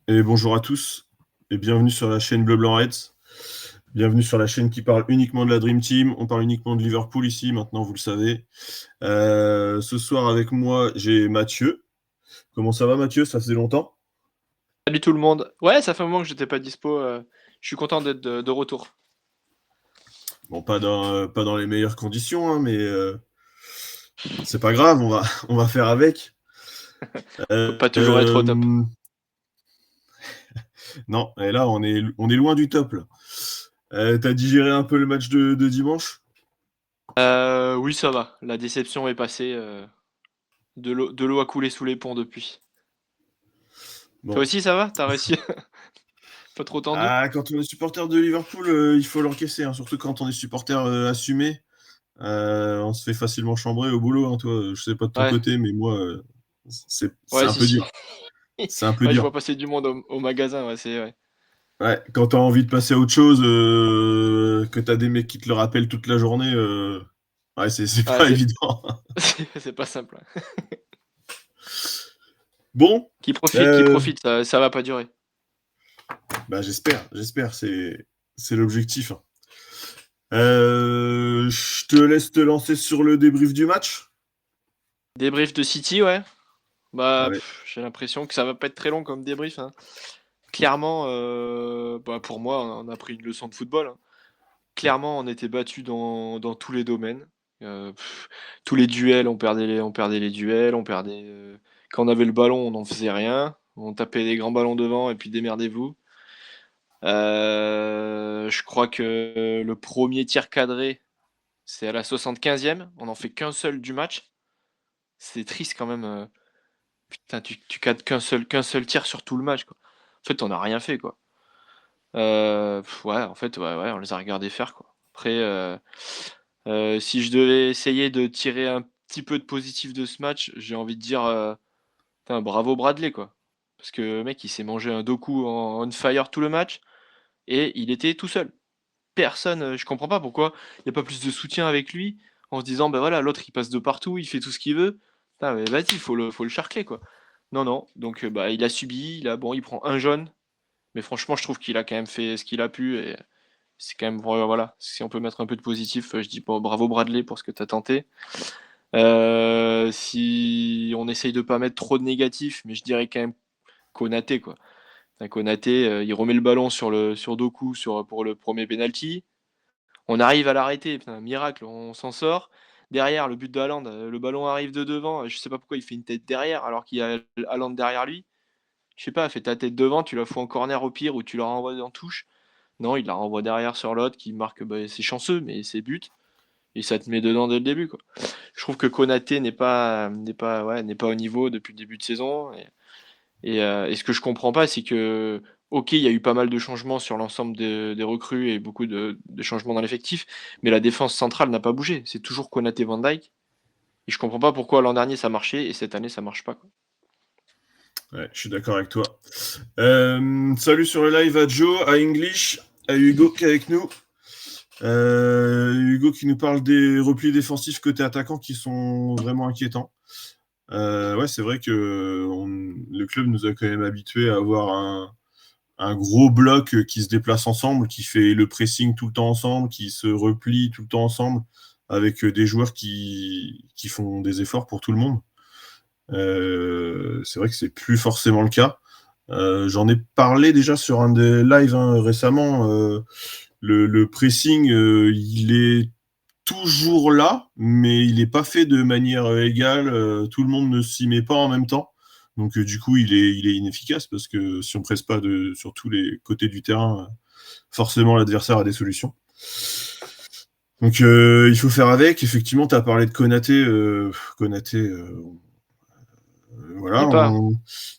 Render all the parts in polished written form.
Et bonjour à tous et bienvenue sur la chaîne Bleu Blanc Reds. Bienvenue sur la chaîne qui parle uniquement de la Dream Team. On parle uniquement de Liverpool ici, maintenant vous le savez. Ce soir avec moi, j'ai Mathieu. Comment ça va Mathieu? Ça faisait longtemps? Salut tout le monde. Ouais, ça fait un moment que j'étais pas dispo. Je suis content d'être de retour. Bon, pas dans les meilleures conditions, hein, mais c'est pas grave, on va faire avec. Faut Euh, pas toujours être au top. euh, non, et là on est loin du top là. T'as digéré un peu le match de dimanche? Oui, ça va. La déception est passée. De l'eau a coulé sous les ponts depuis. Toi Bon. aussi, ça va? T'as réussi? Pas trop tendu? Ah, quand on est supporter de Liverpool, il faut l'encaisser, hein, surtout quand on est supporter assumé. On se fait facilement chambrer au boulot, hein, toi. Je sais pas de ton Ouais, côté, mais moi, c'est ouais, un si, peu si. dur. C'est un peu Ouais, je dur. vois passer du monde au magasin. Ouais, c'est ouais. Ouais, quand t'as envie de passer à autre chose, que t'as des mecs qui te le rappellent toute la journée, ouais, c'est Ouais, pas c'est évident. c'est pas simple. Ouais. Bon, Qui euh, profite, ça va pas durer. bah j'espère, c'est l'objectif, hein. Je te laisse te lancer sur le débrief du match. Débrief de City, ouais. Bah, Allez. j'ai l'impression que ça va pas être très long comme débrief, hein. Clairement, bah, pour moi, on a pris une leçon de football, hein. Clairement, on était battu dans tous les domaines. Tous les duels, on perdait les duels, quand on avait le ballon, on n'en faisait rien. On tapait des grands ballons devant et puis démerdez-vous. Je crois que le premier tir cadré, c'est à la 75e. On n'en fait qu'un seul du match. C'est triste quand même. Putain, tu cadres qu'un seul tir sur tout le match, quoi. En fait, on n'a rien fait, quoi. Ouais, en fait, ouais, ouais, on les a regardés faire, quoi. Après, si je devais essayer de tirer un petit peu de positif de ce match, j'ai envie de dire, putain, bravo Bradley, quoi. Parce que le mec, il s'est mangé un Doku en on fire tout le match et il était tout seul. Personne, je comprends pas pourquoi il n'y a pas plus de soutien avec lui en se disant, ben voilà, l'autre il passe de partout, il fait tout ce qu'il veut. Putain, mais vas-y, faut le charcler, quoi. Non, non, donc bah, il a subi, bon, il prend un jaune, mais franchement, je trouve qu'il a quand même fait ce qu'il a pu et c'est quand même voilà. Si on peut mettre un peu de positif, je dis bon, bravo Bradley pour ce que tu as tenté. Si on essaye de pas mettre trop de négatif, mais je dirais quand même Konaté quoi. Enfin, Konaté, il remet le ballon sur Doku pour le premier penalty. On arrive à l'arrêter, putain, miracle, on s'en sort. Derrière, le but de Haaland, le ballon arrive de devant. Je sais pas pourquoi il fait une tête derrière alors qu'il y a Haaland derrière lui. Je sais pas, fais ta tête devant, tu la fous en corner au pire ou tu la renvoies en touche. Non, il la renvoie derrière sur l'autre qui marque, bah, c'est chanceux, mais c'est but. Et ça te met dedans dès le début, quoi. Je trouve que Konaté n'est pas au niveau depuis le début de saison. Et ce que je comprends pas, c'est que, ok, il y a eu pas mal de changements sur l'ensemble des recrues et beaucoup de changements dans l'effectif, mais la défense centrale n'a pas bougé. C'est toujours Konaté Van Dyke. Et je comprends pas pourquoi l'an dernier ça marchait et cette année ça marche pas, quoi. Ouais, je suis d'accord avec toi. Salut sur le live à Joe, à English, à Hugo qui est avec nous. Hugo qui nous parle des replis défensifs côté attaquant qui sont vraiment inquiétants. Ouais, c'est vrai que le club nous a quand même habitués à avoir un gros bloc qui se déplace ensemble, qui fait le pressing tout le temps ensemble, qui se replie tout le temps ensemble, avec des joueurs qui font des efforts pour tout le monde. C'est vrai que c'est plus forcément le cas. J'en ai parlé déjà sur un des lives hein, récemment. Le pressing, il est toujours là, mais il n'est pas fait de manière égale. Tout le monde ne s'y met pas en même temps. Donc du coup, il est inefficace parce que si on presse pas sur tous les côtés du terrain, forcément l'adversaire a des solutions. Donc il faut faire avec. Effectivement, tu as parlé de Konaté. Konaté, Il voilà, est pas.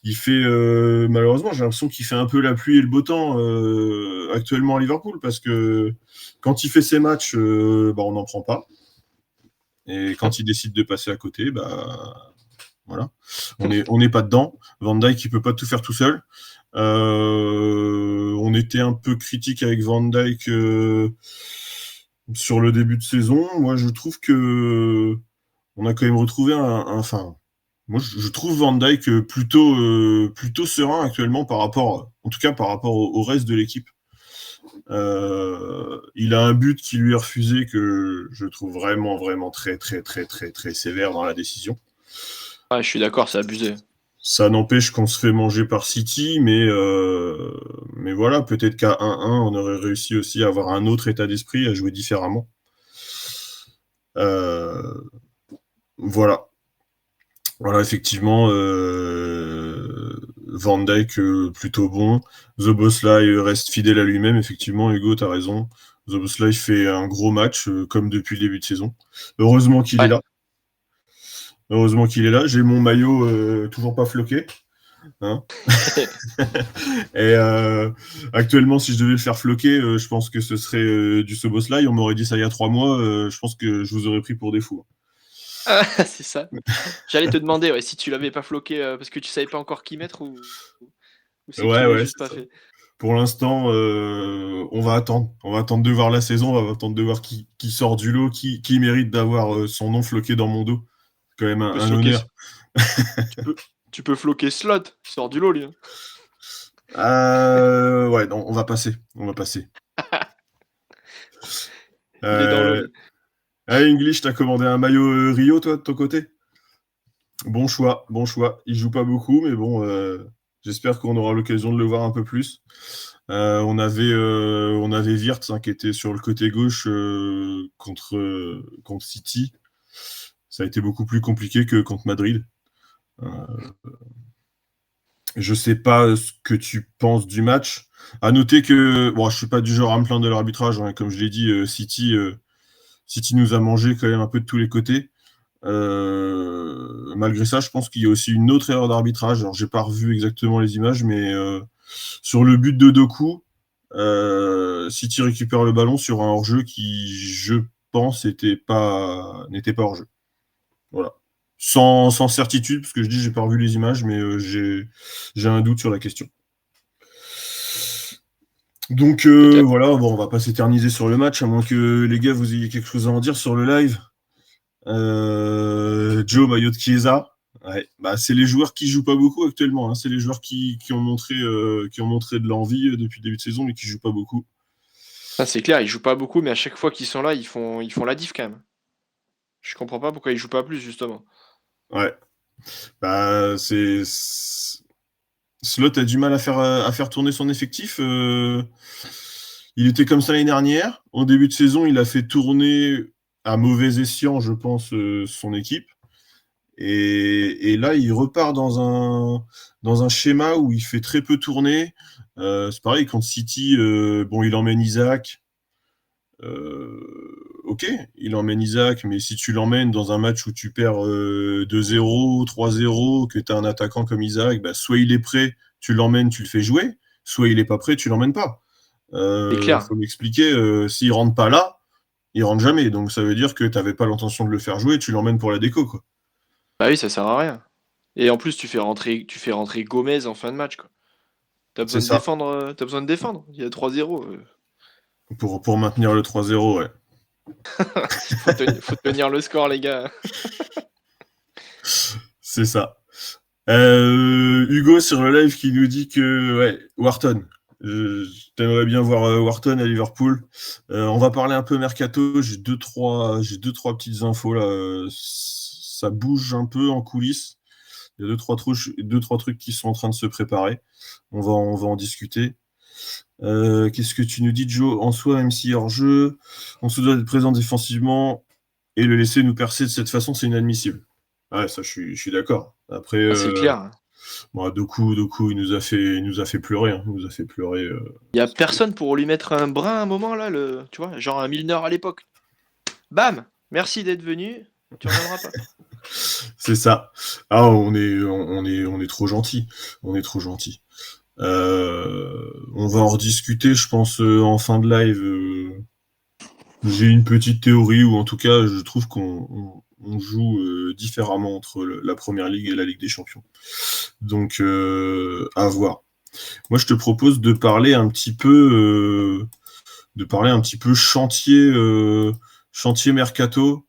il fait malheureusement, j'ai l'impression qu'il fait un peu la pluie et le beau temps actuellement à Liverpool parce que quand il fait ses matchs, bah, on n'en prend pas. Et quand il décide de passer à côté, bah voilà, on n'est pas dedans. Van Dijk, il peut pas tout faire tout seul. On était un peu critique avec Van Dijk sur le début de saison. Moi, je trouve que on a quand même retrouvé enfin, Moi, je trouve Van Dijk plutôt serein actuellement en tout cas par rapport au reste de l'équipe. Il a un but qui lui est refusé que je trouve vraiment, vraiment très, très, très, très, très sévère dans la décision. Ouais, je suis d'accord, c'est abusé. Ça n'empêche qu'on se fait manger par City, mais voilà, peut-être qu'à 1-1, on aurait réussi aussi à avoir un autre état d'esprit, à jouer différemment. Voilà. Voilà, effectivement, Van Dijk plutôt bon. Szoboszlai reste fidèle à lui-même. Effectivement, Hugo, tu as raison. Szoboszlai fait un gros match, comme depuis le début de saison. Heureusement qu'il est Ouais. là. Heureusement qu'il est là. J'ai mon maillot toujours pas floqué. Hein. Et actuellement, si je devais le faire floquer, je pense que ce serait du Szoboszlai. On m'aurait dit ça il y a 3 mois. Je pense que je vous aurais pris pour des fous. Ah, c'est ça. J'allais te demander si tu l'avais pas floqué parce que tu savais pas encore qui mettre ou c'est que tu Ouais, l'avais ouais, juste c'est pas ça. fait. Pour l'instant, on va attendre. On va attendre de voir la saison, on va attendre de voir qui sort du lot, qui mérite d'avoir son nom floqué dans mon dos. C'est quand même Tu peux un floquer, honneur. tu peux floquer Slot, il sort du lot lui. Hein. Ouais, non, on va passer. On va passer. Il est dans l'eau Euh, lui. English, t'as commandé un maillot Rio, toi, de ton côté? Bon choix, bon choix. Il joue pas beaucoup, mais bon, j'espère qu'on aura l'occasion de le voir un peu plus. On avait Wirtz qui était sur le côté gauche contre City. Ça a été beaucoup plus compliqué que contre Madrid. Euh, je sais pas ce que tu penses du match. À noter que, bon, je suis pas du genre à me plaindre de l'arbitrage. Hein, comme je l'ai dit, City nous a mangé quand même un peu de tous les côtés. Malgré ça, je pense qu'il y a aussi une autre erreur d'arbitrage. Alors, j'ai pas revu exactement les images, mais sur le but de Doku, City récupère le ballon sur un hors-jeu qui, je pense, n'était pas hors-jeu. Voilà. Sans certitude, parce que je dis j'ai pas revu les images, mais j'ai un doute sur la question. Donc Peut-être. voilà, bon, on va pas s'éterniser sur le match, à moins que les gars vous ayez quelque chose à en dire sur le live. Joe, maillot de Chiesa. Ouais, bah, c'est les joueurs qui jouent pas beaucoup actuellement. Hein. C'est les joueurs qui ont montré de l'envie depuis le début de saison, mais qui jouent pas beaucoup. Ah, c'est clair, ils jouent pas beaucoup, mais à chaque fois qu'ils sont là, ils font la diff quand même. Je comprends pas pourquoi ils jouent pas plus justement. Ouais. Bah, Slot a du mal à faire tourner son effectif. Il était comme ça l'année dernière. En début de saison, il a fait tourner à mauvais escient, je pense, son équipe. Et là, il repart dans un schéma où il fait très peu tourner. C'est pareil, contre City, bon, il emmène Isaac. Ok, il emmène Isaac, mais si tu l'emmènes dans un match où tu perds 2-0, 3-0, que tu as un attaquant comme Isaac, bah, soit il est prêt, tu l'emmènes, tu le fais jouer, soit il est pas prêt, tu l'emmènes pas. C'est clair. Faut m'expliquer, s'il rentre pas là, il rentre jamais. Donc ça veut dire que tu n'avais pas l'intention de le faire jouer, tu l'emmènes pour la déco, quoi. Bah oui, ça sert à rien. Et en plus, tu fais rentrer Gomez en fin de match, quoi. T'as C'est besoin de ça, défendre, t'as besoin de défendre. Il y a 3-0. pour maintenir le 3-0, ouais. Faut tenir le score, les gars. C'est ça. Hugo sur le live qui nous dit que ouais, Wharton. T'aimerais bien voir Wharton à Liverpool. On va parler un peu mercato. J'ai deux trois petites infos là. Ça bouge un peu en coulisses. Il y a deux trois trucs qui sont en train de se préparer. On va en discuter. Qu'est-ce que tu nous dis, Joe? En soi, même si hors jeu, on se doit d'être présent défensivement et le laisser nous percer de cette façon, c'est inadmissible. Ouais, ça, je suis d'accord. Après, Ah, c'est clair. bon, Doku, il nous a fait pleurer. Hein. Il nous a fait pleurer. Il y a personne pour lui mettre un brin à un moment, là, tu vois, genre un Milner à l'époque. Bam! Merci d'être venu. Tu reviendras pas. C'est ça. Ah, on est trop gentil. On est trop gentil. On va en rediscuter, je pense, en fin de live. J'ai une petite théorie, ou en tout cas, je trouve on joue différemment entre la Première Ligue et la Ligue des Champions. Donc, à voir. Moi, je te propose de parler un petit peu chantier mercato.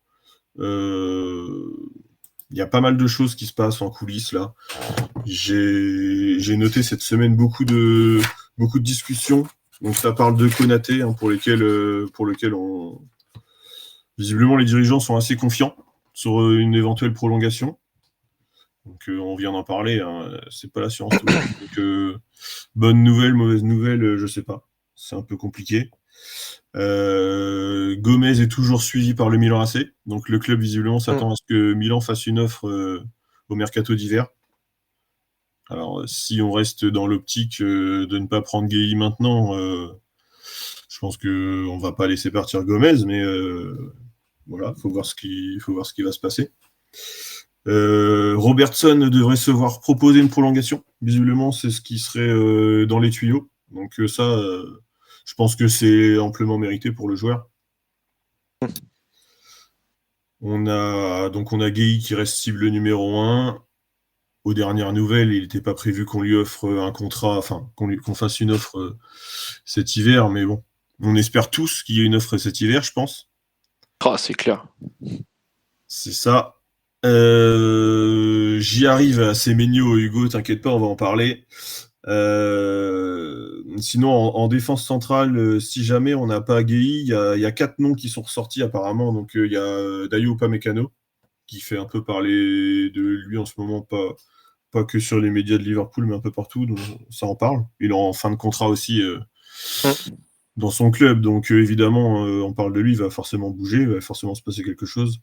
Il y a pas mal de choses qui se passent en coulisses là. J'ai noté cette semaine beaucoup de discussions. Donc ça parle de Konaté, hein, pour lequel visiblement les dirigeants sont assez confiants sur une éventuelle prolongation. Donc on vient d'en parler, hein, c'est pas l'assurance tout le temps. Donc bonne nouvelle, mauvaise nouvelle, je sais pas. C'est un peu compliqué. Gomez est toujours suivi par le Milan AC. Donc le club visiblement s'attend à ce que Milan fasse une offre au mercato d'hiver. Alors si on reste dans l'optique de ne pas prendre Gueye maintenant, je pense qu'on va pas laisser partir Gomez, mais voilà, faut voir ce qui va se passer. Robertson devrait se voir proposer une prolongation. Visiblement, c'est ce qui serait dans les tuyaux. Donc ça, je pense que c'est amplement mérité pour le joueur. On a Gueye qui reste cible numéro 1. Aux dernières nouvelles, il n'était pas prévu qu'on lui offre un contrat, enfin qu'on fasse une offre cet hiver, mais bon, on espère tous qu'il y ait une offre cet hiver, je pense. Oh, c'est clair. C'est ça. J'y arrive à Semenyo, Hugo, t'inquiète pas, on va en parler. Sinon, en défense centrale, si jamais on n'a pas Gueye, il y a 4 noms qui sont ressortis apparemment. Donc il y a Dayo Upamecano, qui fait un peu parler de lui en ce moment, pas que sur les médias de Liverpool, mais un peu partout, donc ça en parle. Il est en fin de contrat aussi dans son club, donc évidemment, on parle de lui, il va forcément bouger, il va forcément se passer quelque chose.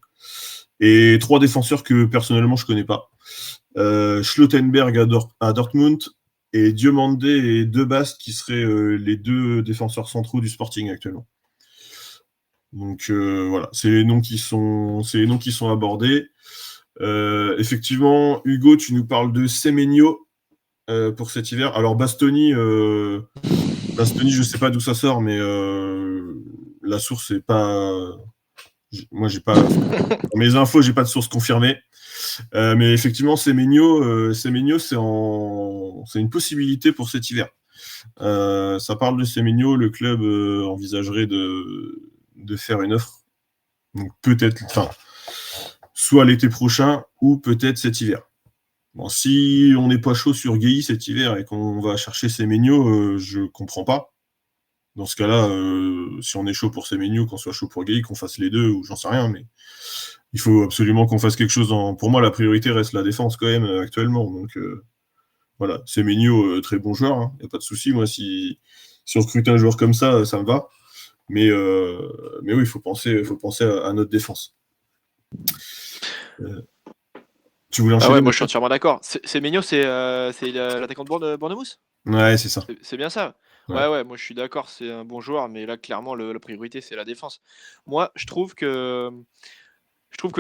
Et 3 défenseurs que personnellement je connais pas. Schlottenberg à Dortmund et Diomande et Debast qui seraient les 2 défenseurs centraux du Sporting actuellement. Donc voilà, c'est les noms qui sont abordés. Effectivement, Hugo, tu nous parles de Semenyo pour cet hiver. Alors Bastoni, je sais pas d'où ça sort, mais la source est pas. Moi, j'ai pas. Dans mes infos, j'ai pas de source confirmée. Mais effectivement, Semenyo, c'est une possibilité pour cet hiver. Ça parle de Semenyo, le club envisagerait de faire une offre. Donc peut-être, soit l'été prochain ou peut-être cet hiver. Bon, si on n'est pas chaud sur Gueye cet hiver et qu'on va chercher Semenyo, je comprends pas. Dans ce cas-là, si on est chaud pour Semenyo, qu'on soit chaud pour Gueye, qu'on fasse les deux, ou j'en sais rien, mais il faut absolument qu'on fasse quelque chose. Pour moi, la priorité reste la défense quand même actuellement. Donc voilà, Semenyo, très bon joueur, il n'y a pas de souci. Moi, si on recrute un joueur comme ça, ça me va. Mais oui, il faut penser à notre défense. Tu voulais enchaîner? Ah ouais, moi je suis entièrement d'accord. Semenyo, c'est l'attaquant de Bournemouth ? Ouais, c'est ça. C'est bien ça. Ouais, moi je suis d'accord, c'est un bon joueur, mais là clairement la priorité c'est la défense. Moi, je trouve que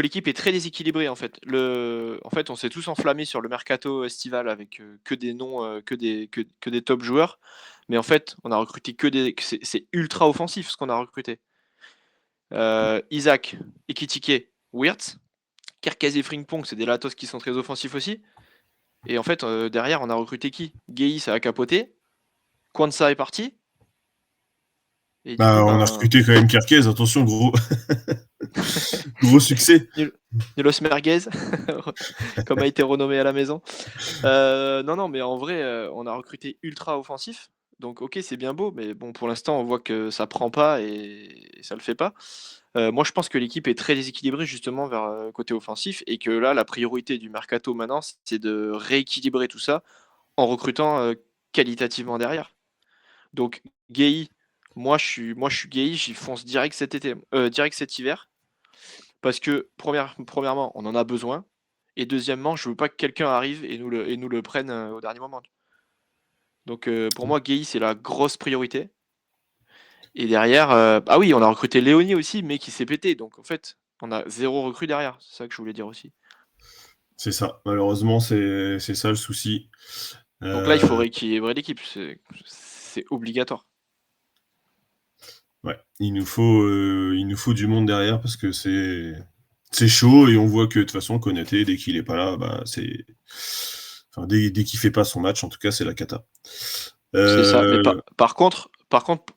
l'équipe est très déséquilibrée en fait. En fait, on s'est tous enflammés sur le mercato estival avec que des noms, que des top joueurs. Mais en fait, on a recruté c'est ultra offensif ce qu'on a recruté. Isaac, Ekitike, Wirtz, Kerkez et Frimpong, c'est des latos qui sont très offensifs aussi. Et en fait, derrière, on a recruté qui? Gueye, ça a capoté. Kwanzaa est parti. Et du coup, On a recruté quand même Kerkez, attention, gros gros succès. Nulos Merguez, comme a été renommé à la maison. Non, mais en vrai, on a recruté ultra offensif. Donc ok, c'est bien beau, mais bon, pour l'instant, on voit que ça prend pas et ça le fait pas. Moi, je pense que l'équipe est très déséquilibrée justement vers côté offensif et que là, la priorité du mercato maintenant, c'est de rééquilibrer tout ça en recrutant qualitativement derrière. Donc Gueye, moi je suis Gueye, j'y fonce direct cet hiver, parce que premièrement, on en a besoin, et deuxièmement, je veux pas que quelqu'un arrive et nous le prenne au dernier moment. Donc pour moi, Gueye, c'est la grosse priorité. Et derrière, ah oui, on a recruté Léonie aussi, mais qui s'est pété. Donc en fait, on a 0 recrue derrière. C'est ça que je voulais dire aussi. C'est ça. Malheureusement, c'est ça le souci. Donc là, il faut rééquilibrer l'équipe. C'est obligatoire. Ouais, il nous faut du monde derrière parce que c'est chaud et on voit que de toute façon Konaté, dès qu'il est pas là, dès qu'il fait pas son match, en tout cas c'est la cata. C'est ça. Mais par contre,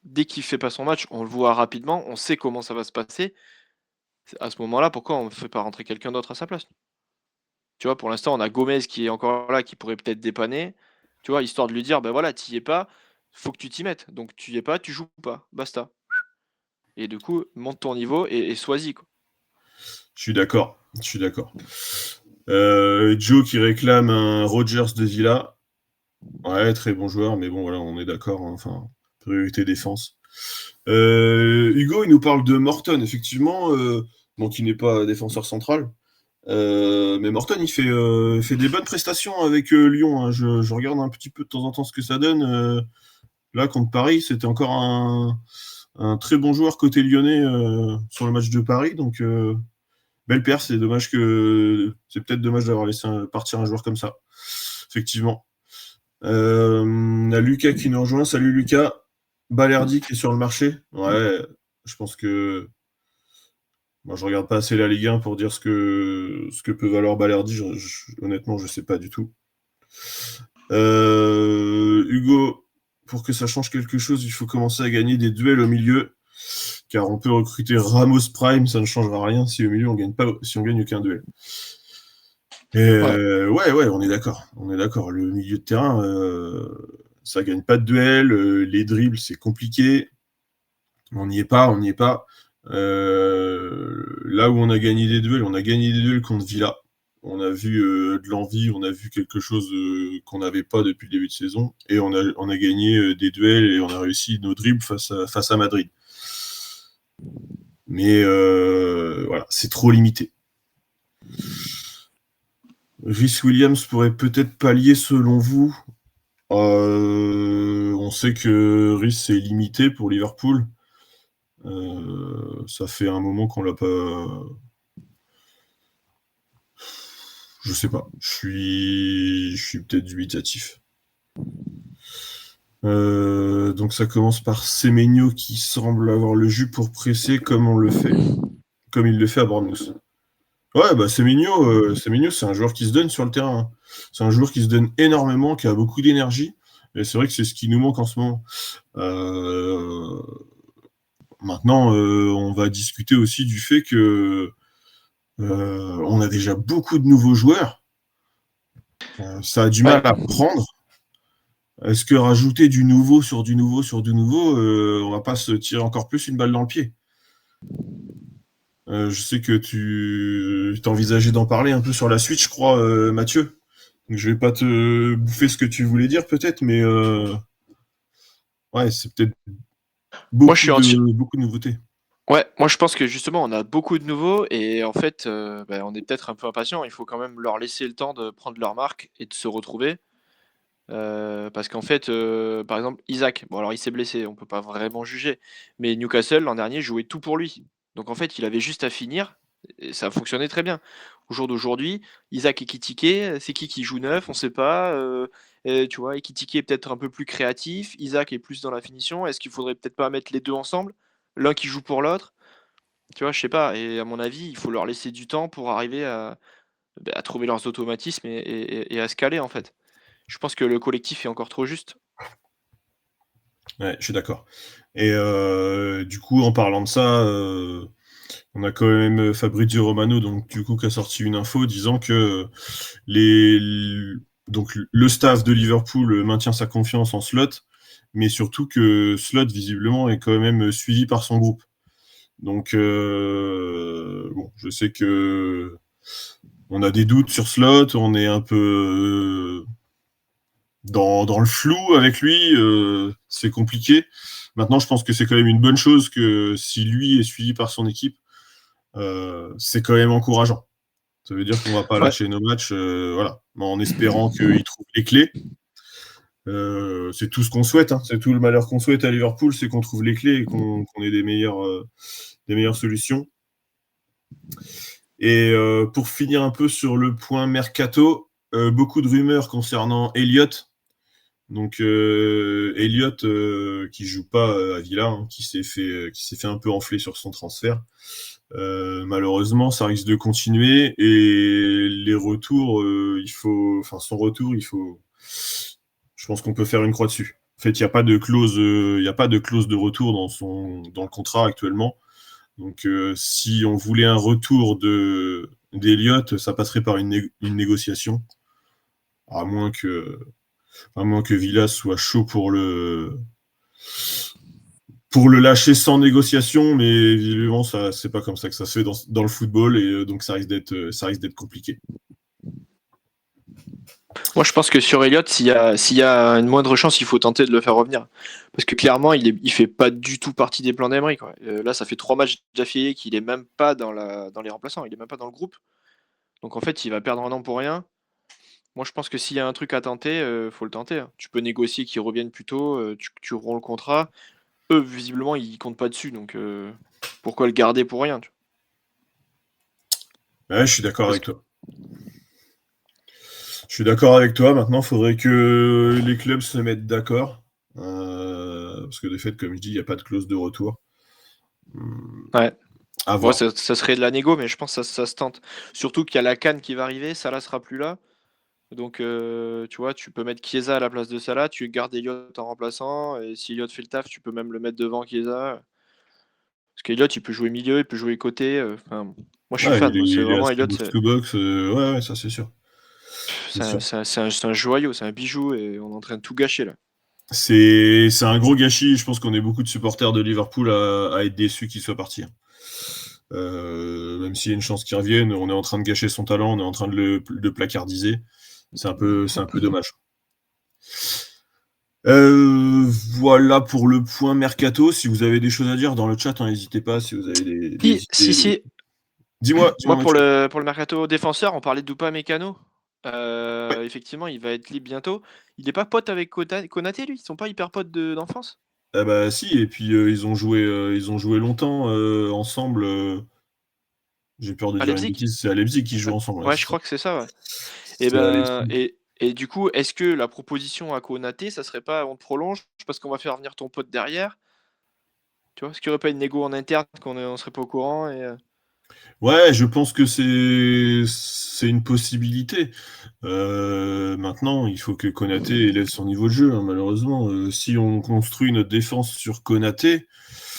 dès qu'il fait pas son match, on le voit rapidement, on sait comment ça va se passer. À ce moment-là, pourquoi on ne fait pas rentrer quelqu'un d'autre à sa place? Tu vois, pour l'instant, on a Gomez qui est encore là, qui pourrait peut-être dépanner. Tu vois, histoire de lui dire, ben voilà, t'y es pas, faut que tu t'y mettes. Donc tu y es pas, tu joues pas, basta. Et du coup, monte ton niveau et sois-y, quoi. Je suis d'accord. Joe qui réclame un Rogers de Villa. Ouais, très bon joueur, mais bon, voilà, on est d'accord. Hein, enfin, priorité défense. Hugo, il nous parle de Morton, effectivement, donc il n'est pas défenseur central. Mais Morton, il fait des bonnes prestations avec Lyon. Hein. Je regarde un petit peu de temps en temps ce que ça donne. Là, contre Paris, c'était encore un très bon joueur côté lyonnais sur le match de Paris. Donc, belle paire. C'est peut-être dommage d'avoir laissé partir un joueur comme ça. Effectivement. On a Lucas qui nous rejoint. Salut Lucas. Balerdi qui est sur le marché. Ouais, je pense que moi je regarde pas assez la Ligue 1 pour dire ce que peut valoir Balerdi. Honnêtement, je sais pas du tout. Hugo, pour que ça change quelque chose, il faut commencer à gagner des duels au milieu. Car on peut recruter Ramos Prime, ça ne changera rien si au milieu on gagne pas, si on gagne aucun duel. Ouais, on est d'accord. Le milieu de terrain, ça gagne pas de duel. Les dribbles, c'est compliqué. On n'y est pas. Là où on a gagné des duels, contre Villa. On a vu de l'envie, on a vu quelque chose qu'on n'avait pas depuis le début de saison. Et on a gagné des duels et on a réussi nos dribbles face à Madrid. Mais voilà, c'est trop limité. Rhys Williams pourrait peut-être pallier selon vous. On sait que Rhys est limité pour Liverpool. Ça fait un moment qu'on l'a pas. Je sais pas. Je suis peut-être dubitatif. Donc ça commence par Semenyo qui semble avoir le jus pour presser comme il le fait à Bournemouth. Ouais, bah Semenyo, c'est un joueur qui se donne sur le terrain. Hein. C'est un joueur qui se donne énormément, qui a beaucoup d'énergie. Et c'est vrai que c'est ce qui nous manque en ce moment. Maintenant, on va discuter aussi du fait que on a déjà beaucoup de nouveaux joueurs. Ça a du mal à prendre. Est-ce que rajouter du nouveau sur du nouveau sur du nouveau, on va pas se tirer encore plus une balle dans le pied? Je sais que tu t'envisageais d'en parler un peu sur la suite, je crois, Mathieu. Donc, je vais pas te bouffer ce que tu voulais dire peut-être, mais ouais, c'est peut-être Moi, je suis beaucoup de nouveautés. Ouais, moi je pense que justement on a beaucoup de nouveaux et en fait on est peut-être un peu impatient. Il faut quand même leur laisser le temps de prendre leur marque et de se retrouver. Parce qu'en fait, par exemple Isaac, bon alors il s'est blessé, on peut pas vraiment juger, mais Newcastle l'an dernier jouait tout pour lui. Donc en fait il avait juste à finir et ça a fonctionné très bien. Au jour d'aujourd'hui, Isaac Ekitike, c'est qui joue neuf? On sait pas. Tu vois, Ekitike est peut-être un peu plus créatif, Isaac est plus dans la finition. Est-ce qu'il faudrait peut-être pas mettre les deux ensemble? L'un qui joue pour l'autre? Tu vois, je sais pas. Et à mon avis, il faut leur laisser du temps pour arriver à trouver leurs automatismes et à se caler, en fait. Je pense que le collectif est encore trop juste. Ouais, je suis d'accord. Et du coup, en parlant de ça, on a quand même Fabrizio Romano, donc du coup, qui a sorti une info disant que les donc le staff de Liverpool maintient sa confiance en Slot, mais surtout que Slot visiblement est quand même suivi par son groupe. Donc bon, je sais que on a des doutes sur Slot, on est un peu dans le flou avec lui, c'est compliqué. Maintenant, je pense que c'est quand même une bonne chose que si lui est suivi par son équipe, c'est quand même encourageant. Ça veut dire qu'on va pas Ouais. lâcher nos matchs, voilà, en espérant qu'il trouve les clés. C'est tout ce qu'on souhaite, hein. C'est tout le malheur qu'on souhaite à Liverpool, c'est qu'on trouve les clés et qu'on ait des meilleures solutions. Et pour finir un peu sur le point mercato, beaucoup de rumeurs concernant Elliott. Donc Elliott qui joue pas à Villa, hein, qui s'est fait un peu enfler sur son transfert. Malheureusement, ça risque de continuer et les retours, son retour, je pense qu'on peut faire une croix dessus. En fait, il n'y a pas de clause, de retour dans le contrat actuellement. Donc, si on voulait un retour d'Elliott, ça passerait par une négociation. À moins que Villas soit chaud pour le lâcher sans négociation, mais visiblement, c'est pas comme ça que ça se fait dans le football, et donc ça risque d'être compliqué. Moi, je pense que sur Elliott, s'il y a une moindre chance, il faut tenter de le faire revenir. Parce que clairement, il fait pas du tout partie des plans d'Emery. Là, ça fait 3 matchs d'affilée qu'il est même pas dans les remplaçants, il est même pas dans le groupe. Donc en fait, il va perdre un an pour rien. Moi, je pense que s'il y a un truc à tenter, faut le tenter. Hein. Tu peux négocier qu'ils reviennent plus tôt, tu romps le contrat. Eux, visiblement, ils comptent pas dessus, donc pourquoi le garder pour rien? Ouais, je suis d'accord avec toi. Je suis d'accord avec toi. Maintenant, il faudrait que les clubs se mettent d'accord. Parce que de fait, comme je dis, il n'y a pas de clause de retour. Ouais. À Moi, voir. ça serait de la négo, mais je pense que ça se tente. Surtout qu'il y a la CAN qui va arriver, Salah sera plus là. Donc, tu vois, tu peux mettre Chiesa à la place de Salah, tu gardes Elliott en remplaçant, et si Elliott fait le taf, tu peux même le mettre devant Chiesa. Parce qu'Elliott, il peut jouer milieu, il peut jouer côté. Moi, je suis Ouais, fan. Moi, c'est il est vraiment assez Elliott, box-to-box. Ouais, ça c'est sûr. c'est un joyau, c'est un bijou, et on est en train de tout gâcher là. C'est un gros gâchis. Je pense qu'on est beaucoup de supporters de Liverpool à être déçus qu'il soit parti. Même s'il y a une chance qu'il revienne, on est en train de gâcher son talent, on est en train de le placardiser. C'est un peu dommage. Voilà pour le point mercato. Si vous avez des choses à dire dans le chat, n'hésitez pas. Si vous avez des Si. idées. Dis-moi, Moi, pour Mathieu. le mercato défenseur, on parlait d'Upamecano. Ouais. Effectivement, il va être libre bientôt. Il n'est pas pote avec Konaté, lui? Ils sont pas hyper potes d'enfance? Ah bah si, et puis ils ont joué longtemps ensemble. J'ai peur de À dire une Leipzig? bêtise, c'est à Leipzig qu'ils jouent ensemble. Ouais, Ouais, c'est je ça. crois que c'est ça, ouais. Et C'est à ben, Leipzig. et du coup, est-ce que la proposition à Konaté, ça serait pas on te prolonge parce qu'on va faire venir ton pote derrière? Tu vois? Est-ce qu'il y aurait pas une négo en interne on serait pas au courant Ouais, je pense que c'est une possibilité. Maintenant, il faut que Konaté élève son niveau de jeu, hein, malheureusement. Si on construit notre défense sur Konaté,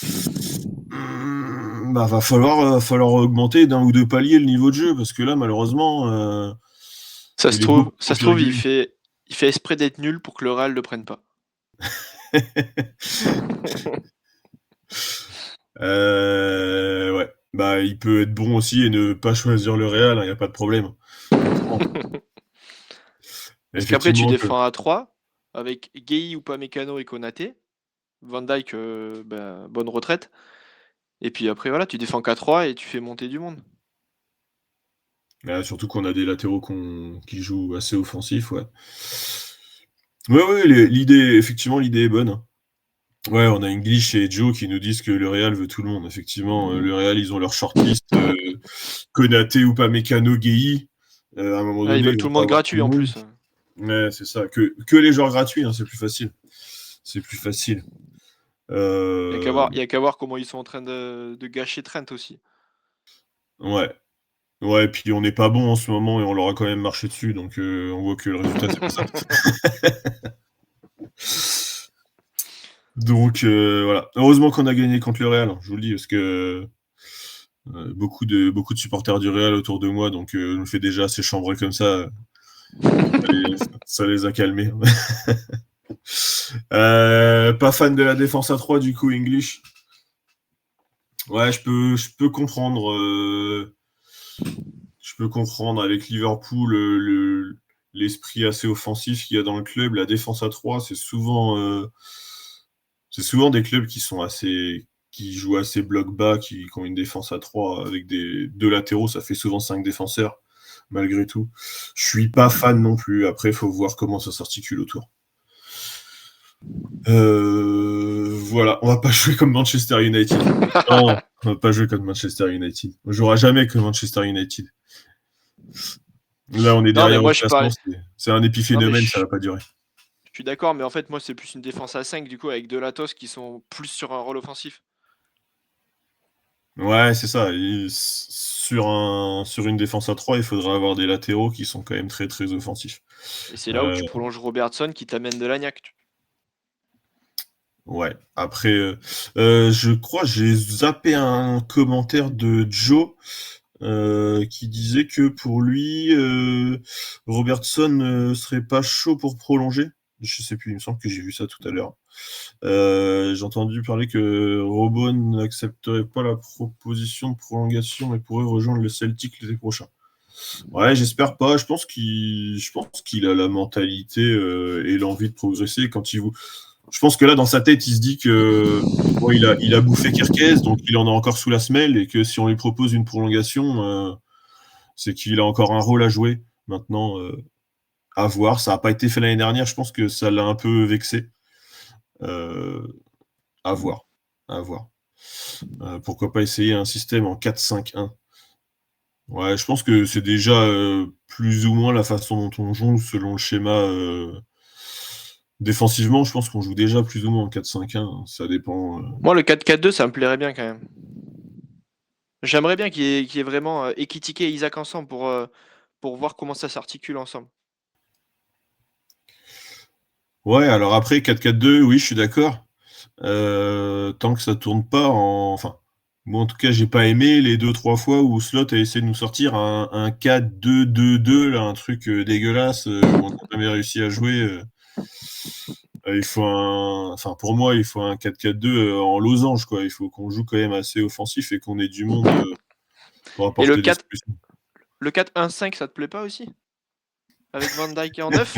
bah, va falloir augmenter d'un ou deux paliers le niveau de jeu, parce que là, malheureusement, il est beaucoup Ça trop se trouve, irrégulier. il fait exprès d'être nul pour que le Real le prenne pas. Ouais. Bah, il peut être bon aussi et ne pas choisir le Real, il y a pas de problème. Franchement. Parce qu'après, tu Effectivement que défends à 3 avec Gueye, Upamecano et Konaté. Van Dijk, bonne retraite. Et puis après, voilà, tu défends qu'à 3 et tu fais monter du monde. surtout qu'on a des latéraux qui jouent assez offensif, ouais. Ouais, l'idée est bonne. Ouais, on a English et Joe qui nous disent que le Real veut tout le monde. Effectivement, le Real, ils ont leur shortlist, Konaté, Upamecano, Gueye. À un moment Ah, ils donné, veulent ils tout vont le pas monde avoir tout gratuit le en monde. plus. Ouais, c'est ça. Que les joueurs gratuits, hein, c'est plus facile. C'est plus facile. Il y a qu'à voir comment ils sont en train de gâcher Trent aussi. Ouais. Ouais, puis on n'est pas bon en ce moment et on leur a quand même marché dessus, donc on voit que le résultat, c'est pas ça. Donc voilà. Heureusement qu'on a gagné contre le Real, hein, je vous le dis, parce que beaucoup de supporters du Real autour de moi, donc je me fais déjà assez chambrer comme ça. Ça les a calmés. Pas fan de la défense à 3 du coup, English. Ouais, je peux comprendre. Je peux comprendre avec Liverpool l'esprit assez offensif qu'il y a dans le club. La défense à 3, c'est souvent des clubs qui jouent assez bloc bas, qui ont une défense à 3 avec deux latéraux. Ça fait souvent 5 défenseurs, malgré tout. Je suis pas fan non plus. Après, il faut voir comment ça s'articule autour. Voilà, on va pas jouer comme Manchester United. Non, on va pas jouer comme Manchester United. On jouera jamais comme Manchester United. Là, on est Non, mais derrière au moi, je classement, parle. c'est un Non, mais épiphénomène, ça va pas durer. je suis d'accord, mais en fait, moi, c'est plus une défense à 5 du coup, avec deux Latos qui sont plus sur un rôle offensif. Ouais, c'est ça. Sur une défense à 3, il faudra avoir des latéraux qui sont quand même très très offensifs. Et c'est là où Euh, tu prolonges Robertson qui t'amène de l'agnac. ouais. Après, je crois j'ai zappé un commentaire de Joe qui disait que pour lui, Robertson serait pas chaud pour prolonger. Je sais plus, il me semble que j'ai vu ça tout à l'heure. J'ai entendu parler que Robbo n'accepterait pas la proposition de prolongation, mais pourrait rejoindre le Celtic l'été prochain. Ouais, j'espère pas. Je pense qu'il a la mentalité et l'envie de progresser quand il. Je pense que là, dans sa tête, il se dit que bon, il a bouffé Kerkez, donc il en a encore sous la semelle, et que si on lui propose une prolongation, c'est qu'il a encore un rôle à jouer. Maintenant, à voir. Ça n'a pas été fait l'année dernière. Je pense que ça l'a un peu vexé. À voir. À voir. Pourquoi pas essayer un système en 4-5-1. Ouais, je pense que c'est déjà plus ou moins la façon dont on joue selon le schéma. Défensivement, je pense qu'on joue déjà plus ou moins en 4-5-1. Hein. Ça dépend. Moi, le 4-4-2, ça me plairait bien quand même. J'aimerais bien qu'il y ait vraiment Ekitike et Isaac ensemble pour voir comment ça s'articule ensemble. Ouais, alors après, 4-4-2, oui, je suis d'accord. Tant que ça tourne pas en. Enfin, moi en tout cas, j'ai pas aimé les 2-3 fois où Slot a essayé de nous sortir un 4-2-2-2, là, un truc dégueulasse où on n'a jamais réussi à jouer. Il faut enfin, pour moi, il faut un 4-4-2 en losange, quoi. Il faut qu'on joue quand même assez offensif et qu'on ait du monde pour Et apporter des solutions. le 4-1-5, ça te plaît pas aussi? Avec Van Dijk en 9?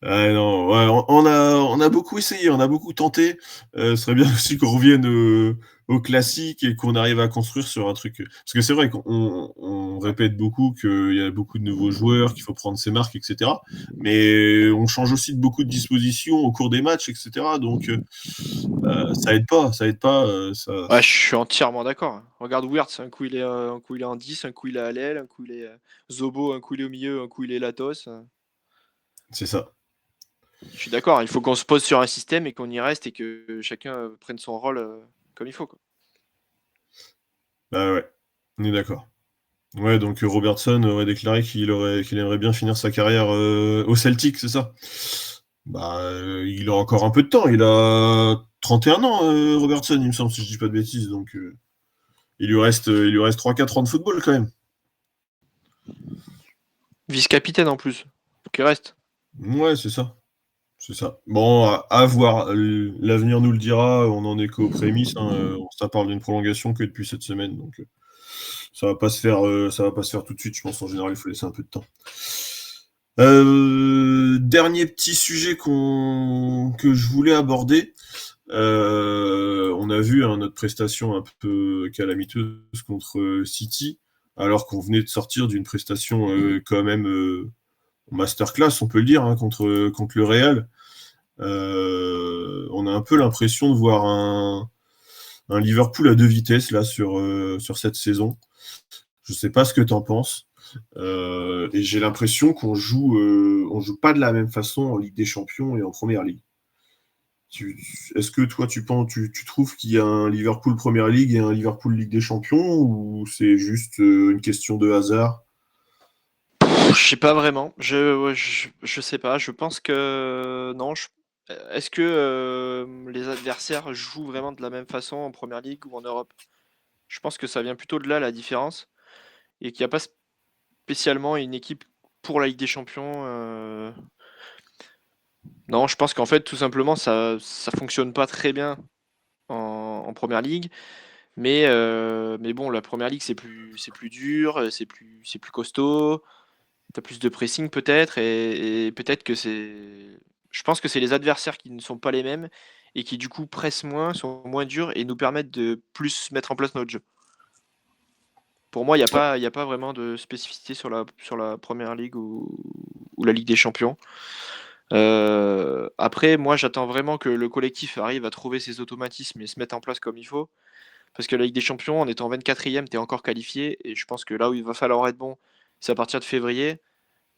Ah non, ouais, on a beaucoup essayé, on a beaucoup tenté. Ce serait bien aussi qu'on revienne au classique et qu'on arrive à construire sur un truc. Parce que c'est vrai qu'on répète beaucoup qu'il y a beaucoup de nouveaux joueurs, qu'il faut prendre ses marques, etc. Mais on change aussi de beaucoup de dispositions au cours des matchs, etc. Donc ça aide pas, ça aide pas. Ouais, je suis entièrement d'accord. Regarde Wirtz, un coup il est en 10, un coup il est à l'aile, un coup il est Zobo, un coup il est au milieu, un coup il est Latos. C'est ça. Je suis d'accord, il faut qu'on se pose sur un système et qu'on y reste et que chacun prenne son rôle comme il faut, quoi. Bah ouais, on est d'accord. Ouais, donc Robertson aurait déclaré qu'il aimerait bien finir sa carrière au Celtic, c'est ça? Bah, il a encore un peu de temps. Il a 31 ans, Robertson, il me semble, si je dis pas de bêtises. Donc, il lui reste 3-4 ans de football quand même. Vice-capitaine en plus, faut qu'il reste. Ouais, c'est ça. C'est ça. Bon, à voir. L'avenir nous le dira. On en est qu'aux prémices. Hein. Ça parle d'une prolongation que depuis cette semaine. Donc, ça va pas se faire, ça va pas se faire tout de suite. Je pense en général, il faut laisser un peu de temps. Dernier petit sujet que je voulais aborder. On a vu notre prestation un peu calamiteuse contre City, alors qu'on venait de sortir d'une prestation quand même masterclass, on peut le dire, hein, contre le Real. On a un peu l'impression de voir un Liverpool à deux vitesses là sur cette saison. Je sais pas ce que tu en penses. Et j'ai l'impression on joue pas de la même façon en Ligue des Champions et en Première Ligue. Est-ce que toi, tu trouves qu'il y a un Liverpool Première Ligue et un Liverpool Ligue des Champions, ou c'est juste une question de hasard? Je sais pas vraiment. Je sais pas. Je pense que non. Est-ce que les adversaires jouent vraiment de la même façon en Première Ligue ou en Europe? Je pense que ça vient plutôt de là la différence et qu'il n'y a pas spécialement une équipe pour la Ligue des Champions. Non, je pense qu'en fait tout simplement ça fonctionne pas très bien en Première Ligue. Mais bon, la Première Ligue c'est plus dur, c'est plus costaud. T'as plus de pressing peut-être et peut-être que c'est. Je pense que c'est les adversaires qui ne sont pas les mêmes et qui du coup pressent moins, sont moins durs et nous permettent de plus mettre en place notre jeu. Pour moi, il y a pas vraiment de spécificité sur la Première Ligue ou la Ligue des Champions. Après, moi, j'attends vraiment que le collectif arrive à trouver ses automatismes et se mettre en place comme il faut. Parce que la Ligue des Champions, en étant 24e, tu es encore qualifié. Et je pense que là où il va falloir être bon, c'est à partir de février.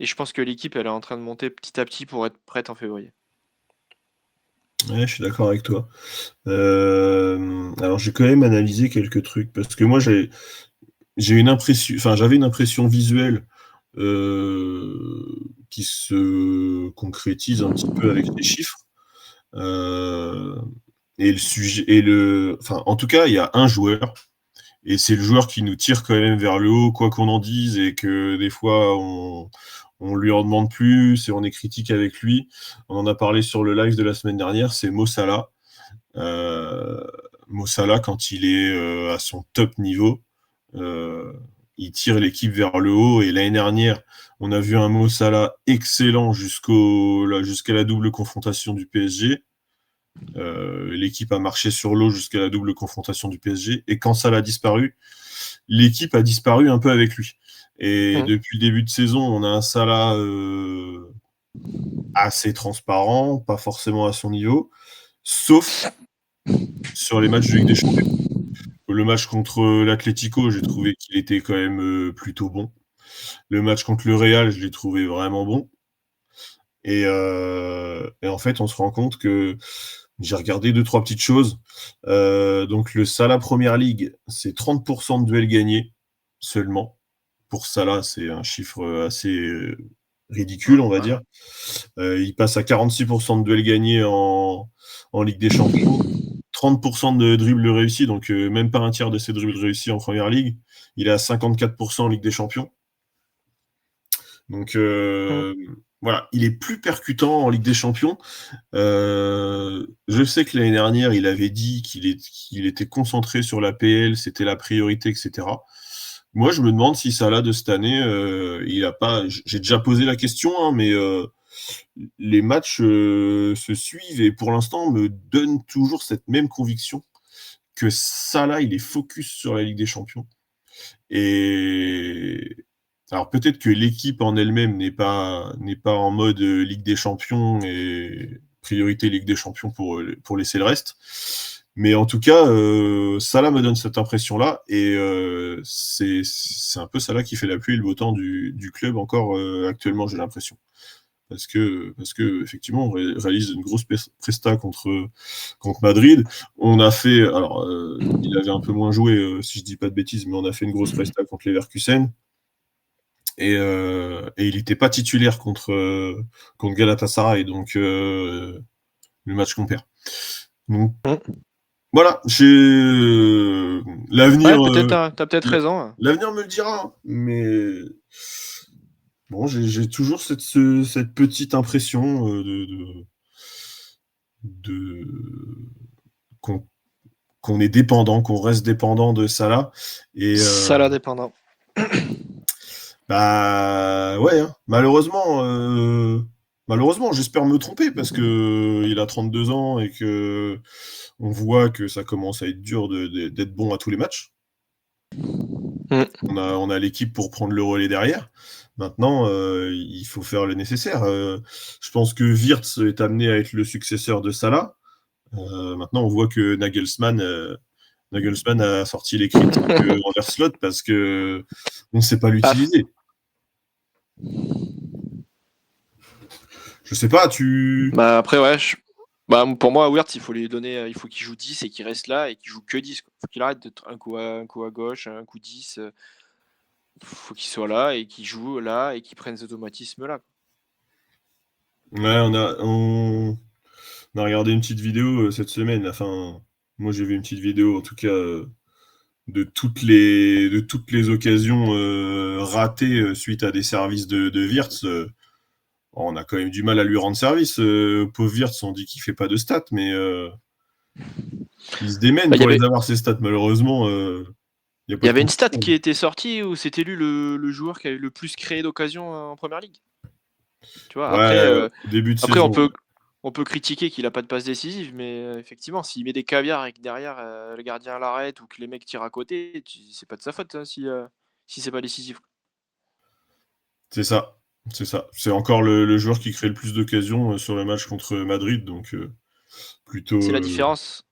Et je pense que l'équipe, elle est en train de monter petit à petit pour être prête en février. Ouais, je suis d'accord avec toi. Alors, j'ai quand même analysé quelques trucs, parce que moi, j'avais une impression visuelle qui se concrétise un petit peu avec les chiffres. Et le sujet, enfin, en tout cas, il y a un joueur Et c'est le joueur qui nous tire quand même vers le haut, quoi qu'on en dise, et que des fois, on lui en demande plus et on est critique avec lui. On en a parlé sur le live de la semaine dernière, c'est Mo Salah. Mo Salah, quand il est à son top niveau, il tire l'équipe vers le haut. Et l'année dernière, on a vu un Mo Salah excellent jusqu'à la double confrontation du PSG. L'équipe a marché sur l'eau jusqu'à la double confrontation du PSG. Et quand Salah a disparu, l'équipe a disparu un peu avec lui. Et depuis le début de saison, on a un Salah assez transparent, pas forcément à son niveau, sauf sur les matchs de Ligue des Champions. Le match contre l'Atlético, j'ai trouvé qu'il était quand même plutôt bon. Le match contre le Real, je l'ai trouvé vraiment bon. Et en fait, on se rend compte que j'ai regardé 2-3 petites choses. Donc le Salah Première Ligue, c'est 30% de duels gagnés seulement. Pour Salah, c'est un chiffre assez ridicule, on va dire. Il passe à 46% de duels gagnés en Ligue des Champions. 30% de dribbles réussis, donc même pas un tiers de ses dribbles réussis en Première Ligue. Il est à 54% en Ligue des Champions. Donc voilà, il est plus percutant en Ligue des Champions. Je sais que l'année dernière, il avait dit qu'il était concentré sur la PL, c'était la priorité, etc. Moi, je me demande si Salah de cette année, il a pas. J'ai déjà posé la question, hein, mais les matchs se suivent et pour l'instant me donne toujours cette même conviction que Salah, il est focus sur la Ligue des Champions. Et alors peut-être que l'équipe en elle-même n'est pas en mode Ligue des Champions et priorité Ligue des Champions pour laisser le reste. Mais en tout cas, Salah me donne cette impression-là et c'est un peu Salah qui fait la pluie et le beau temps du club encore actuellement, j'ai l'impression. Parce que effectivement, on réalise une grosse presta contre Madrid. On a fait, alors il avait un peu moins joué, si je dis pas de bêtises, mais on a fait une grosse presta contre Leverkusen. Et il n'était pas titulaire contre Galatasaray, donc le match qu'on perd. Donc voilà, l'avenir. Ouais, t'as peut-être raison. Hein. L'avenir me le dira, mais bon, j'ai toujours cette petite impression qu'on est dépendant, qu'on reste dépendant de Salah. Et Salah dépendant. Bah ouais, hein. Malheureusement, j'espère me tromper parce que il a 32 ans et que on voit que ça commence à être dur d'être bon à tous les matchs. On a l'équipe pour prendre le relais derrière. Maintenant, il faut faire le nécessaire. Je pense que Wirtz est amené à être le successeur de Salah. Maintenant, on voit que Nagelsmann a sorti les critiques envers Slot parce que on ne sait pas l'utiliser. Je sais pas, Bah après, ouais. Pour moi, Wirtz, il faut qu'il joue 10 et qu'il reste là et qu'il joue que 10. Il faut qu'il arrête d'être un coup à gauche, un coup 10. Faut qu'il soit là et qu'il joue là et qu'il prenne cet automatisme-là. Ouais, on a regardé une petite vidéo cette semaine. Enfin, moi j'ai vu une petite vidéo en tout cas de toutes les occasions ratées suite à des services de Wirtz. On a quand même du mal à lui rendre service. Pauvre Wirtz, on dit qu'il fait pas de stats, mais il se démène pour les avoir, ses stats. Malheureusement, il y avait une stat qui était sortie où c'était lui le joueur qui avait le plus créé d'occasions en Première Ligue. Tu vois, ouais, début de saison. On peut critiquer qu'il a pas de passe décisive, mais effectivement, s'il met des caviars et que derrière le gardien l'arrête ou que les mecs tirent à côté, c'est pas de sa faute hein, si c'est pas décisif. C'est ça. C'est encore le joueur qui crée le plus d'occasions sur le match contre Madrid, donc plutôt. C'est la différence.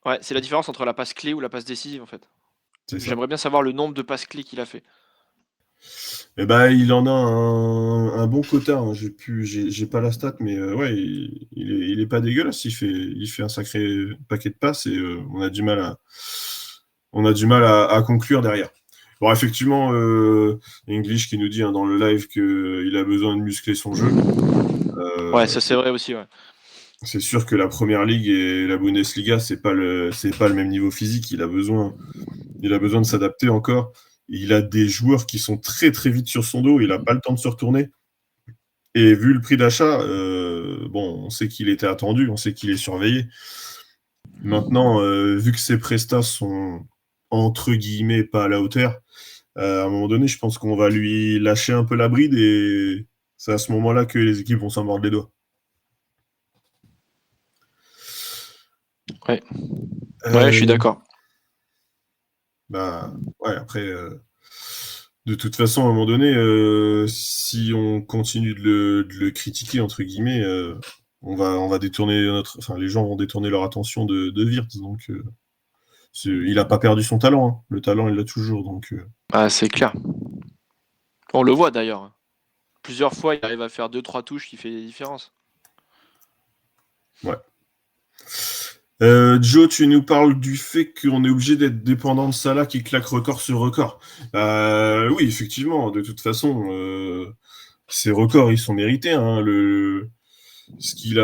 Ouais, c'est la différence entre la passe clé ou la passe décisive en fait. J'aimerais bien savoir le nombre de passes clés qu'il a fait. Eh ben, il en a un bon quota. Hein. J'ai pas la stat, mais ouais, il est pas dégueulasse. Il fait un sacré paquet de passes et on a du mal à conclure derrière. Bon, effectivement, English qui nous dit dans le live qu'il a besoin de muscler son jeu. Ouais, ça c'est vrai aussi. Ouais. C'est sûr que la Première Ligue et la Bundesliga, c'est pas le même niveau physique. Il a besoin de s'adapter encore. Il a des joueurs qui sont très très vite sur son dos. Il n'a pas le temps de se retourner. Et vu le prix d'achat, on sait qu'il était attendu, on sait qu'il est surveillé. Maintenant, vu que ses prestats sont entre guillemets pas à la hauteur, à un moment donné, je pense qu'on va lui lâcher un peu la bride et c'est à ce moment-là que les équipes vont s'en mordre les doigts. Ouais, je suis d'accord. Après, de toute façon, à un moment donné, si on continue de le critiquer, entre guillemets, on va détourner les gens vont détourner leur attention de Wirtz. Donc, il n'a pas perdu son talent. Hein. Le talent, il l'a toujours. Donc, C'est clair. On le voit d'ailleurs. Plusieurs fois, il arrive à faire 2-3 touches qui fait la différence. Ouais. Joe, tu nous parles du fait qu'on est obligé d'être dépendant de Salah qui claque record sur record. Oui, effectivement, de toute façon, ces records, ils sont mérités. Hein. Ce qu'il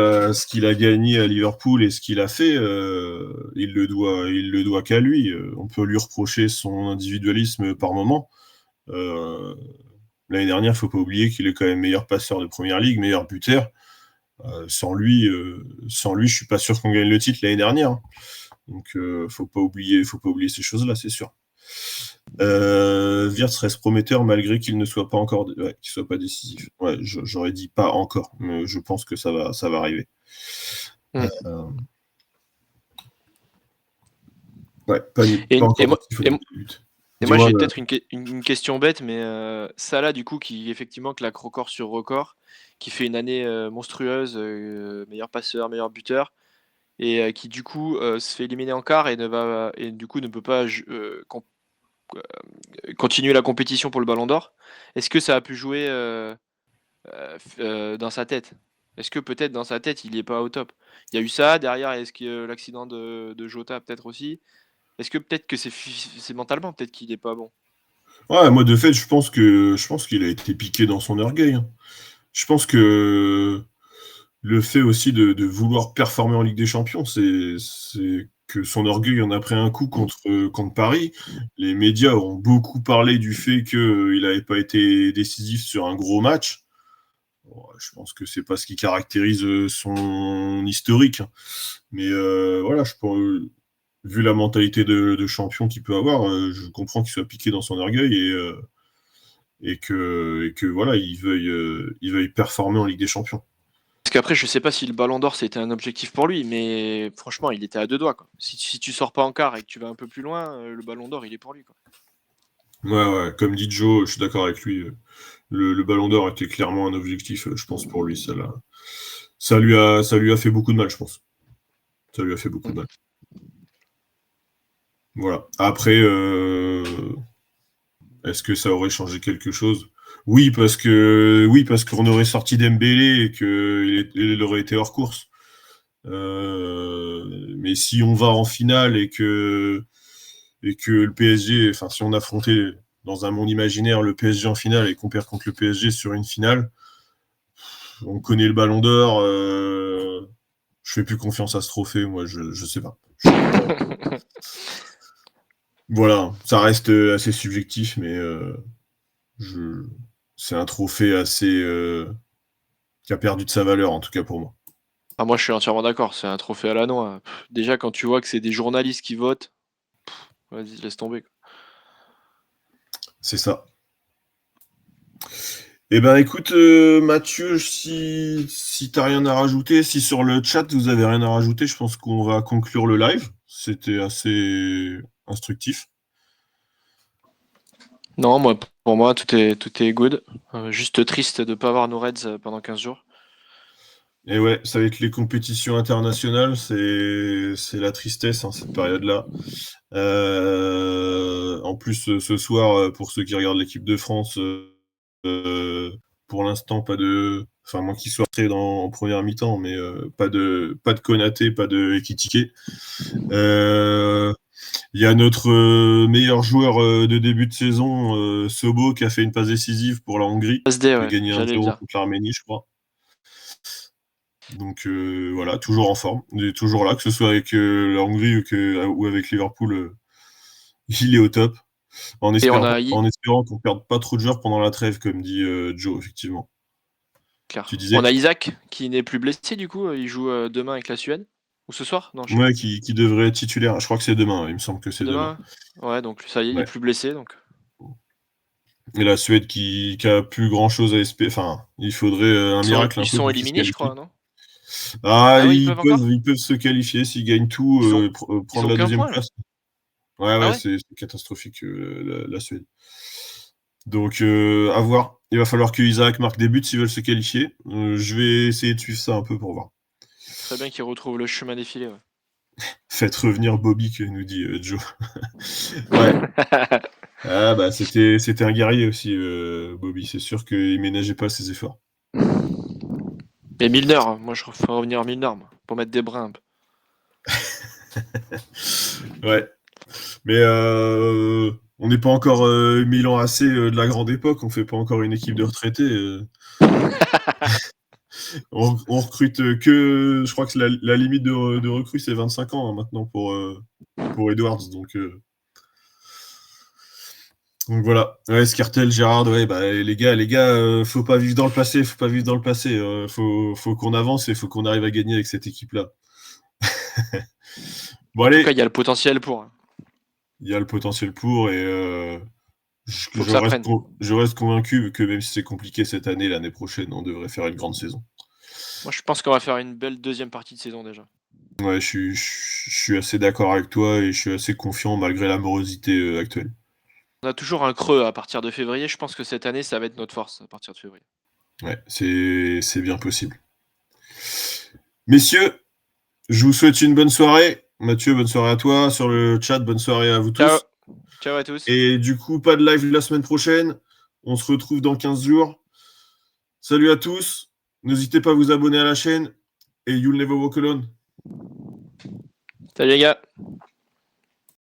a gagné à Liverpool et ce qu'il a fait, il le doit qu'à lui. On peut lui reprocher son individualisme par moment. L'année dernière, il ne faut pas oublier qu'il est quand même meilleur passeur de Première Ligue, meilleur buteur. Sans lui, je suis pas sûr qu'on gagne le titre l'année dernière. Hein. Donc, faut pas oublier ces choses-là, c'est sûr. Wirtz reste prometteur malgré qu'il ne soit pas encore, qu'il soit pas décisif. Ouais, j'aurais dit pas encore, mais je pense que ça va arriver. Mm. Pas encore. Et moi, j'ai peut-être une question bête, mais Salah, du coup, qui effectivement claque record sur record, qui fait une année monstrueuse, meilleur passeur, meilleur buteur, et qui du coup se fait éliminer en quart et du coup ne peut pas continuer la compétition pour le Ballon d'Or. Est-ce que ça a pu jouer dans sa tête? Est-ce que peut-être dans sa tête il n'est pas au top? Il y a eu ça derrière. Est-ce que l'accident de Jota peut-être aussi? Est-ce que peut-être que c'est mentalement peut-être qu'il n'est pas bon? Ouais, moi de fait, je pense qu'il a été piqué dans son orgueil. Hein. Je pense que le fait aussi de vouloir performer en Ligue des Champions, c'est que son orgueil en a pris un coup contre Paris. Les médias ont beaucoup parlé du fait qu'il n'avait pas été décisif sur un gros match. Bon, je pense que c'est pas ce qui caractérise son historique. Hein. Mais voilà, vu la mentalité de champion qu'il peut avoir, je comprends qu'il soit piqué dans son orgueil et que voilà, il veuille performer en Ligue des Champions. Parce qu'après, je sais pas si le Ballon d'Or c'était un objectif pour lui, mais franchement, il était à 2 doigts. Quoi. Si tu sors pas en quart et que tu vas un peu plus loin, le Ballon d'Or il est pour lui. Quoi. Ouais, comme dit Joe, je suis d'accord avec lui. Le Ballon d'Or était clairement un objectif, je pense, pour lui. Ça lui a fait beaucoup de mal, je pense. Ça lui a fait beaucoup de mal. Voilà. Après, est-ce que ça aurait changé quelque chose? Oui, parce qu'on aurait sorti Dembélé et qu'il aurait été hors course. Mais si on va en finale et que le PSG, enfin si on affrontait dans un monde imaginaire le PSG en finale et qu'on perd contre le PSG sur une finale, on connaît le Ballon d'Or. Je fais plus confiance à ce trophée, moi, je sais pas. Voilà, ça reste assez subjectif, mais c'est un trophée assez qui a perdu de sa valeur, en tout cas pour moi. Ah, moi, je suis entièrement d'accord. C'est un trophée à la noix. Déjà, quand tu vois que c'est des journalistes qui votent, vas-y, laisse tomber. Quoi. C'est ça. Eh ben, écoute, Mathieu, si t'as rien à rajouter, si sur le chat vous avez rien à rajouter, je pense qu'on va conclure le live. C'était assez instructif. Non, pour moi, tout est good. Juste triste de ne pas avoir nos Reds pendant 15 jours. Et ouais, ça va être les compétitions internationales, c'est la tristesse, hein, cette période-là. En plus, ce soir, pour ceux qui regardent l'équipe de France, pour l'instant, pas de... Enfin, moins qu'il soit rentré en première mi-temps, mais pas de Konaté, pas de Ekitike. Il y a notre meilleur joueur de début de saison, Sobo, qui a fait une passe décisive pour la Hongrie. SD, qui a gagné j'allais 1-0 le dire. contre l'Arménie, je crois. Donc voilà, toujours en forme, il est toujours là, que ce soit avec la Hongrie ou avec Liverpool, il est au top. En Et on espérant, a en espérant qu'on perde pas trop de joueurs pendant la trêve, comme dit Joe, effectivement. Tu clair. On disais? a Isaac qui n'est plus blessé du coup, il joue demain avec la Suède. Ou ce soir? Non, je sais Ouais, plus. qui devrait être titulaire. Je crois que c'est demain, il me semble que c'est demain. Demain? Ouais, donc ça y est, il est Ouais. plus blessé donc. Et la Suède qui a plus grand chose à espérer. Enfin, il faudrait un miracle un Ils peu sont pour qu'ils se éliminés, je crois, qualifient. non? Ah, Ah oui, ils peuvent encore? ils peuvent se qualifier s'ils gagnent tout, Ils ont ils prendre ont la qu'un deuxième point là? place. Ouais, Ah ouais, ouais? c'est catastrophique la Suède. Donc, à voir. Il va falloir que Isaac marque des buts s'ils veulent se qualifier. Je vais essayer de suivre ça un peu pour voir. Ce serait bien qu'ils retrouvent le chemin défilé, ouais. Faites revenir Bobby, que nous dit Joe. Ouais. Ah bah c'était un guerrier aussi, Bobby. C'est sûr qu'il ménageait pas ses efforts. Et Milner, moi je ferais revenir Milner, moi, pour mettre des brins un peu. Ouais. Mais on n'est pas encore Milan AC de la grande époque. On fait pas encore une équipe de retraités. On recrute que. Je crois que la limite de recrue c'est 25 ans hein, maintenant pour Edwards. Donc voilà. Ouais, Skrtel, Gérard, ouais, bah les gars, faut pas vivre dans le passé, faut pas vivre dans le passé. Faut qu'on avance et faut qu'on arrive à gagner avec cette équipe-là. Bon En tout cas, allez, il y a le potentiel pour. il y a le potentiel pour et Faut que ça prenne. je reste convaincu que même si c'est compliqué cette année, l'année prochaine, on devrait faire une grande saison. Moi, je pense qu'on va faire une belle deuxième partie de saison déjà. Ouais, je suis assez d'accord avec toi et je suis assez confiant malgré la morosité actuelle. On a toujours un creux à partir de février. Je pense que cette année, ça va être notre force à partir de février. Ouais, c'est bien possible. Messieurs, je vous souhaite une bonne soirée. Mathieu, bonne soirée à toi. Sur le chat, bonne soirée à vous Ciao. tous. Ciao à tous. Et du coup, pas de live la semaine prochaine. On se retrouve dans 15 jours. Salut à tous. N'hésitez pas à vous abonner à la chaîne. Et you'll never walk alone. Salut les gars.